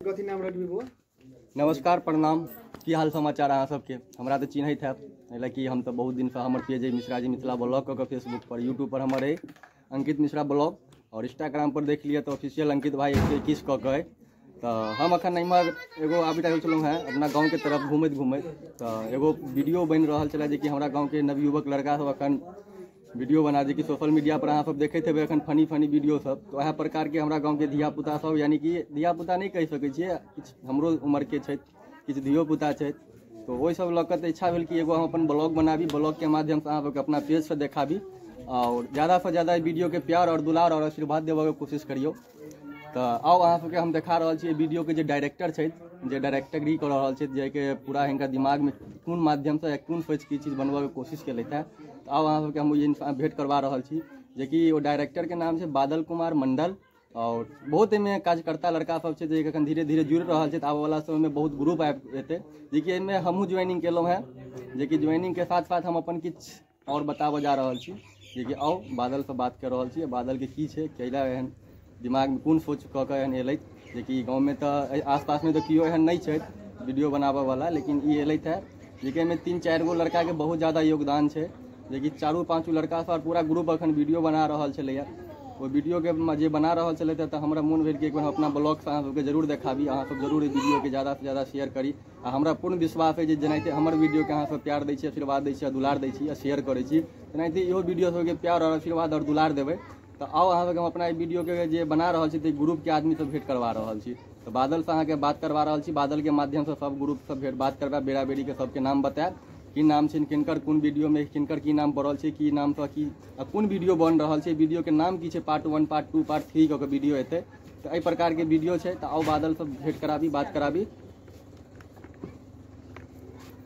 कथी नाम रखबी बो? नमस्कार प्रणाम, की हाल समाचार अहाँ सबके? हमरा तो चिन्हैत हैब, एहि कि हम तो बहुत दिन से हमर पेज है मिश्रा जी मिथिला ब्लॉग कऽ फेसबुक पर, यूट्यूब पर हमर है अंकित मिश्रा ब्लॉग, और इंस्टाग्राम पर देख लिया तो ऑफिशियल अंकित भाई 121 कऽ। तो हम अखन इमहर एगो आबि रहल छलहुँ हैं अपना गाँव के तरफ घूमैत तो एगो वीडियो बनि रहल छलै जे कि हमरा गाँव के नवयुवक लड़का सब अखन वीडियो बना जे कि सोशल मीडिया पर अहाँ सब देखैत हेबै अखन फनी वीडियो सब। तो वह प्रकार के हमरा गाँव के धियापुता सब, यानी कि धियापुता नहीं कहि सकै छियै, किछु हमरो उम्र के छथि, किछु धियोपुता छथि, तो वही सब लऽ कऽ तऽ इच्छा भेल कि एगो हम अपन ब्लॉग बनाबी, ब्लॉग के माध्यम से अहाँ सबके अपना पेज से देखाबी और ज़्यादा से ज़्यादा वीडियो के प्यार और दुलार और आशीर्वाद देबऽ के कोशिश करियो। तो आओ अहाँ सबके हम देखा रहल छियै वीडियो के जे डायरेक्टर छथि, जे डायरेक्टरी कर रहल छथि, जाके पूरा हिनका दिमाग में कोन माध्यम से कोन सोचि की चीज बनबऽ के कोशिश केलथि है। तो आओ अहाँ सबके हम इंसान भेंट करवा रहल छी, जे कि ओ डायरेक्टर के नाम छै बादल कुमार मंडल, और बहुत एहिमे कार्यकर्ता लड़का सब छै जे एखन धीरे धीरे जुड़ि रहल छै। आबऽ वाला समय में बहुत ग्रुप आबि जेतै, जे कि एहिमे हमहूँ ज्वाइनिंग केलहुँ हैं, जे कि ज्वाइनिंग के साथ साथ हम अपन किछु और बताबऽ जा रहल छी, जे कि आओ बादल से बात कर रहल छी। बादल के की छै, कैला एहन दिमाग में कोन सोच कऽ के एहन एलथि, जे कि गाँव में तो आसपास में तो किओ एहन नहीं छथि वीडियो बनाबऽ वाला, लेकिन ई एलथि है, जे कि एहिमे 3-4 गो लड़का के बहुत ज़्यादा योगदान छै, जे कि 4-5 लड़का सब पूरा ग्रुप अखन वीडियो बना रहल छलैया। वो वीडियो के जे बना रहल छलै तऽ हमरा मोन भेल कि एक बार हम अपना ब्लॉग से अहाँ सबके जरूर देखाबी, अहाँ सब जरूर वीडियो के ज़्यादा से ज़्यादा शेयर करी। आ हमरा पूर्ण विश्वास है जे जेनाहिते हमर वीडियो के अहाँ सब प्यार दै छी, आशीर्वाद दै छी, दुलार दै छी, शेयर करै छी, तेनाहिते इहो वीडियो सबके प्यार और आशीर्वाद और दुलार देबै। तो आओ अहाँ सबके हम अपना वीडियो के जे बना रहल छी तऽ ग्रुप के आदमी सब भेंट करवा रहल छी। तो बादल से अहाँ के बात करवा रहल छी, बादल के माध्यम से सब ग्रुप सब भेंट बात करबा, बेरा बेरी के सबके नाम बतायब, की नाम छै किनकर, कोन वीडियो में किनकर की नाम पड़ल छै, की नाम से की कोन वीडियो बन रहल छै, वीडियो के नाम की छै, पार्ट 1 पार्ट 2 पार्ट 3 कऽ के वीडियो एतै। तो एहि प्रकार के वीडियो छै। तो आओ बादल से भेंट कराबी, बात कराबी।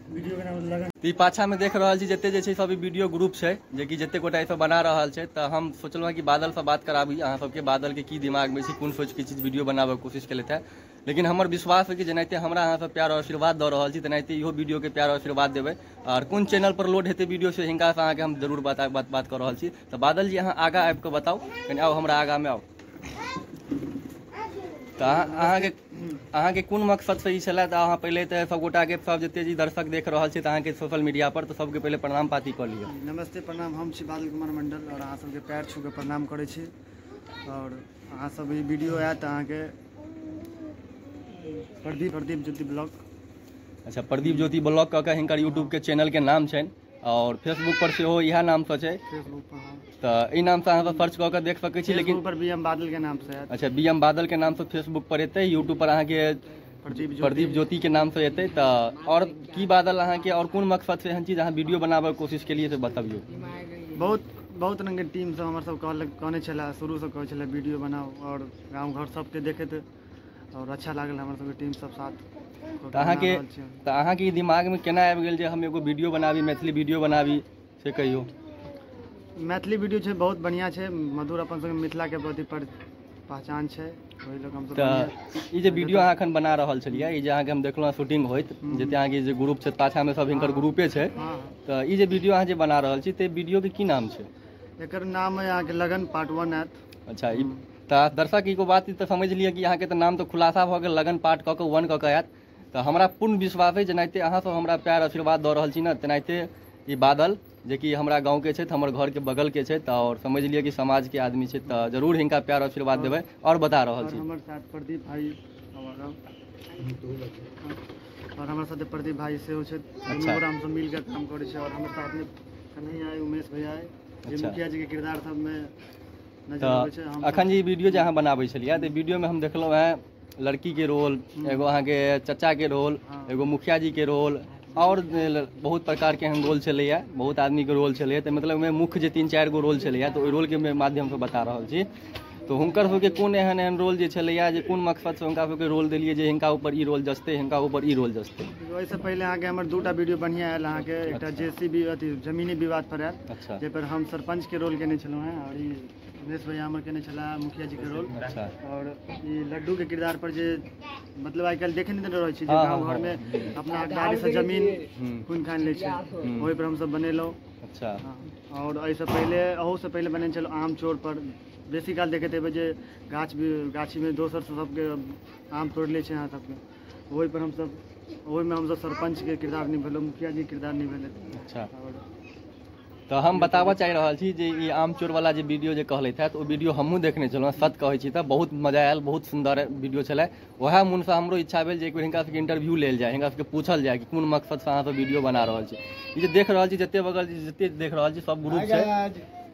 वीडियो के नाम लगन ई पाछा में देख रहल छी जते जे छै सब वीडियो ग्रुप छै, जे कि जते गोटा सब बना रहल छै। तो हम सोचलहुँ कि बादल से बात कराबी अहाँ सबके, बादल के की दिमाग में छै, कोन सोच के चीज वीडियो बनाबऽ के कोशिश केलथि है। लेकिन हमर विश्वास है कि जेनाहिते हमरा अहाँ सब प्यार और आशीर्वाद दऽ रहल छी, तेनाहिते इहो वीडियो के प्यार और आशीर्वाद देबै। और कोन चैनल पर लोड हेतै वीडियो से हिनका से अहाँके हम जरूर बात कर रहल छी। तो बादल जी अहाँ आगा आबि कऽ बताउ, कनि आओ हमरा आगा में आओ। तो अहाँके कोन मकसद से ई छलै? अहाँ पहले तो सब गोटा के सब जते जी दर्शक देख रहल छी अहाँके सोशल मीडिया पर, तो सबके पहले प्रणाम पाती कऽ लिअ। नमस्ते प्रणाम, हम छी बादल कुमार मंडल और अहाँ सबके पैर छू के प्रणाम करै छी। और अहाँ सब ई वीडियो आयत अहाँके प्रदीप ज्योति ब्लॉग। अच्छा, प्रदीप ज्योति ब्लॉग कऽ के हिनकर यूट्यूब के चैनल के नाम छनि, और फेसबुक पर सेहो इएह नाम से छै। फेसबुक पर तो ई नाम से अहाँ सर्च कऽ के देख सकै छी, लेकिन पर बीएम बादल के नाम से है। अच्छा, बीएम बादल के नाम से फेसबुक पर एतै, यूट्यूब पर अहाँके प्रदीप ज्योति के नाम से एतै। तो और की बादल अहाँके और कोन मकसद से एहन चीज अहाँ वीडियो बनाबऽ के कोशिश केलिए से बतबियौ। बहुत रंग के टीम सब हमर सब कहने छला, शुरू से कहै छला वीडियो बनाओ, और गाँव घर सबके देखैत और अच्छा लागल हमर सबके टीम सब साथ। तो अहाँके ई दिमाग में केना आबि गेल जे हम एगो वीडियो बनाबी, मैथिली वीडियो बनाबी, से कहियो? मैथिली वीडियो छै, बहुत बढ़िया छै, मधुर अपन सबके मिथिला के प्रति पहचान छै, ओहि लोग हम सब। तो ई जे वीडियो अहाँ एखन बना रहल छलियै, ई जे अहाँके हम देखलहुँ शूटिंग होइत, जते अहाँके जे ग्रुप छै पाछा में सब हिनकर ग्रुपे छै, तो ई जे वीडियो अहाँ जे बना रहल छी, ते वीडियो के की नाम छै? एकर नाम है अहाँके लगन पार्ट 1 आयत। अच्छा, ई तो दर्शक ई को बात तो समझ लिया कि अहाँके तो नाम तो खुलासा भऽ गेल, लगन पार्ट कऽ के 1 कऽ के आयत। तो हमरा पूर्ण विश्वास है जेनाहिते अहाँ सब हमरा प्यार आशीर्वाद दऽ रहल छी ने, तेनाहिते ई बादल जे कि हमरा गाँव के छथि, हमर घर के बगल के छथि, और समझ लिया कि समाज के आदमी छै, तो जरूर हिनका प्यार आशीर्वाद देबै। और बता रहल छी हमर साथ प्रदीप भाई और हमर साथ प्रदीप भाई सेहो छै। अच्छा, हम सब मिल के काम करै छै, और हमर साथ में कन्हैया है, उमेश भैया है, जे मुखिया जी के किरदार सब में नजर आबै छै। हम अखन जे वीडियो जे अहाँ बनाबै छलियै, तो वीडियो में हम देखलहुँ हैं लड़की के रोल, एगो अहाँके चचा के रोल, एगो मुखिया जी के रोल, और बहुत प्रकार के एहन रोल छलैया, बहुत आदमी के रोल छलैया। तो मतलब मुख्य जे 3-4 गो रोल छलैया, तो ओहि रोल के माध्यम से बता रहल छी। तो हुनकर सबके कोन एहन रोल जे छलैया, जे कोन मकसद से हुनका सबके रोल देलिए, जे हिनका ऊपर ई रोल जचते, हिनका ऊपर ई रोल जचते? ओहिसँ पहले अहाँके हमर 2टा वीडियो बढ़िया आयल, अहाँके एकटा जेसीबी अथी जमीनी विवाद पर आयल। अच्छा, जे पर हम सरपंच के रोल केने छलहुँ हैं, और ई उमेश भैया हमर केने छला मुखिया जी के रोल। अच्छा, और ई लड्डू के किरदार पर जे मतलब आइ काल्हि देखे नहीं रहै छै, जे गाँव घर में अपना गाड़ी से जमीन खून खान ले छै, ओहि पर हम सब बनेलहुँ। अच्छा, और एहिसँ पहले अहू से पहले बने छलहुँ आम चोर पर, बेसी काल देखैत हेबै जे गाछीमे दोसर सबके आम तोड़ि लै छै अहाँ सबके, ओहिपर हमसब ओहिमे हमसब सरपंचके किरदार निभेलहुँ, मुखिया जी किरदार निभेलहुँ। अच्छा, तो हम बताबऽ चाहि रहल छी जे ई आम चोर वाला जे वीडियो जे कहलथि है, तो ओ वीडियो हमहूँ देखने छलहुँ, सच कहै छी तऽ बहुत मजा आयल, बहुत सुंदर वीडियो छलै। वएह मोनसँ हमरो इच्छा भेल जे एक बेर हिनका सबके इंटरव्यू लेल जाय, हिनका सबके पूछल जाय कि कोन मकसदसँ अहाँ सब वीडियो बना रहल छी। ई जे देख रहल छी, जते बगल जते देख रहल छी सब ग्रुप छै,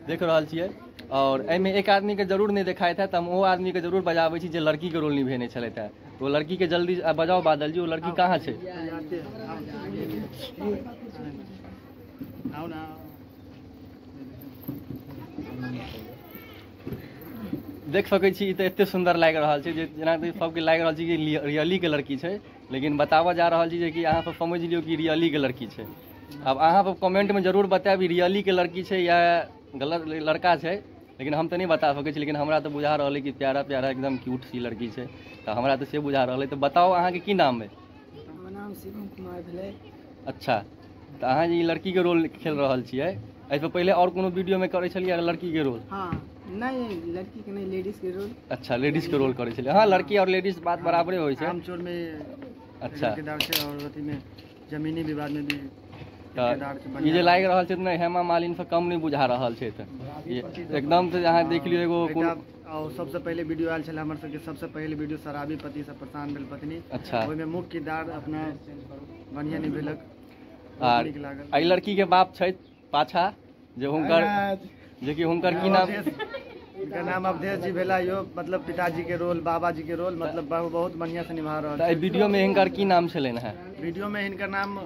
देख रहल छियै। और एहिमे एक आदमीके जरूर नहीं देखाइत है, तऽ हम ओ आदमीके जरूर बजाबै छी जे लड़कीके रोल निभेने छलथि है। तो लड़कीके जल्दी बजाओ बादल जी, वो लड़की कहाँ छै? देख सकै छी, तऽ एते सुंदर लागि रहल छै जे जेना सबके लागि रहल छै कि रियली के लड़की छै, लेकिन बताबऽ जा रहल छी जे कि अहाँ सब समझ लियौ कि रियली के लड़की छै। अब अहाँ सब कमेंट में जरूर बतायब रियली के लड़की छै या गलत लड़का छै, लेकिन हम तो नहीं बता सकै छी। लेकिन हमरा तो बुझा रहल है कि प्यारा प्यारा एकदम क्यूट सी लड़की छै, तो हमरा तो से बुझा रहल है। तो बताओ अहाँ के की नाम है? हमर नाम शिवम कुमार भेलै। अच्छा, तो अहाँ जे ई लड़की के रोल खेल रहल छियै, एहिसँ पहले और कोनो वीडियो में करे छलियै लड़की के रोल? हाँ, नहीं लड़की के नहीं, लेडीज के रोल। अच्छा, लेडीज के रोल करे छलियै। हाँ, लड़की और लेडीज बात बराबरे होइ छै। आम चोर में अच्छा, किरदार छै और अथी में जमीनी विवाद में भी ई जे लागि रहल छै ने, हेमा मालिनी से कम नहीं बुझा रहल छै। एकदम से अहाँ देख लियो एगो और सबसे पहले वीडियो आयल छलै हमर सबके, सबसे पहले वीडियो शराबी पति से परेशान भेल पत्नी। अच्छा, ओहिमे मुख्य किरदार अपना बढ़िया निभेलक। आर एहि लड़की के बाप छै पाछा, जे हुनकर की नाम? इनका नाम अवधेश जी भेला, यो मतलब पिताजी के रोल, बाबा जी के रोल मतलब बहुत बढ़िया से निभा रहल है। वीडियो में हिनकर की नाम छलनि है? वीडियो में हिनकर नाम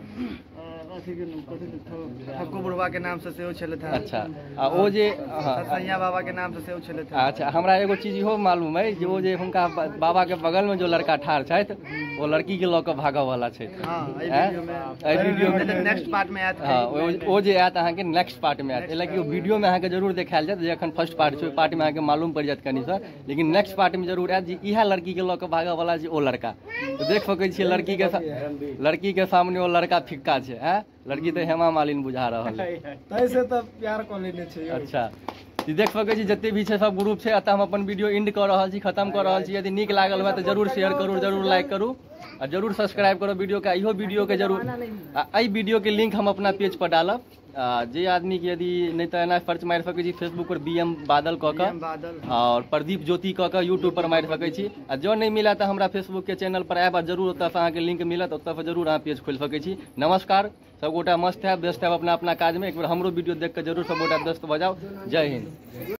ठक्कू बुढ़वा के नाम से सेहो छलै था। अच्छा, आ ओ जे सैया बाबा के नाम से सेहो छलै था। अच्छा, हमरा एगो चीज इहो मालूम है जे ओ जे हुनका बाबा के बगल में जो लड़का ठाढ़ छथि, वो लड़की के लऽ कऽ भागऽ वाला छै। हाँ, वीडियो में नेक्स्ट पार्ट में आयत। हाँ, ओ जे आयत अहाँ के नेक्स्ट पार्ट में आयत, कि वीडियो में अहाँ के जरूर देखायल जायत, जे अखन फर्स्ट पार्ट छै, पार्ट में अहाँ के मालूम पड़ जायत कनी सा, लेकिन नेक्स्ट पार्ट में जरूर आयत जे इएह लड़की के लऽ कऽ भागऽ वाला छै ओ लड़का। तो देख सकै छियै लड़की के सामने वो लड़का फिक्का छै। लड़की तो हेमा मालिनी बुझा रहल है, तैसे तो प्यार कऽ लेने छै। अच्छा, देख सकै छी जते भी छै सब ग्रुप छै। अतः हम अपन वीडियो एंड कर रहल छी, खत्म कर रहल छी। यदि नीक लागल हुआ तो जरूर शेयर करू, जरूर लाइक करू और जरूर सब्सक्राइब करो वीडियो का। इहो वीडियो के जरूर एहि वीडियो के लिंक हम अपना पेज पर डालब। जे आदमी के यदि नहीं तो एना सर्च मारि सकै छी फेसबुक पर BM बादल कऽ कऽ और प्रदीप ज्योति कऽ कऽ यूट्यूब पर मारि सकै छी। आ जो नहीं मिला तो हमरा फेसबुक के चैनल पर आयब, जरूर ओतऽ से अहाँके लिंक मिलत, ओतऽ से जरूर अहाँ पेज खोलि सकै छी। नमस्कार, सब गोटा मस्त है, व्यस्त है अपना अपना काज में। एक बार हमरो वीडियो देख कर जरूर सब गोटा व्यस्त भऽ जाओ। जय हिंद।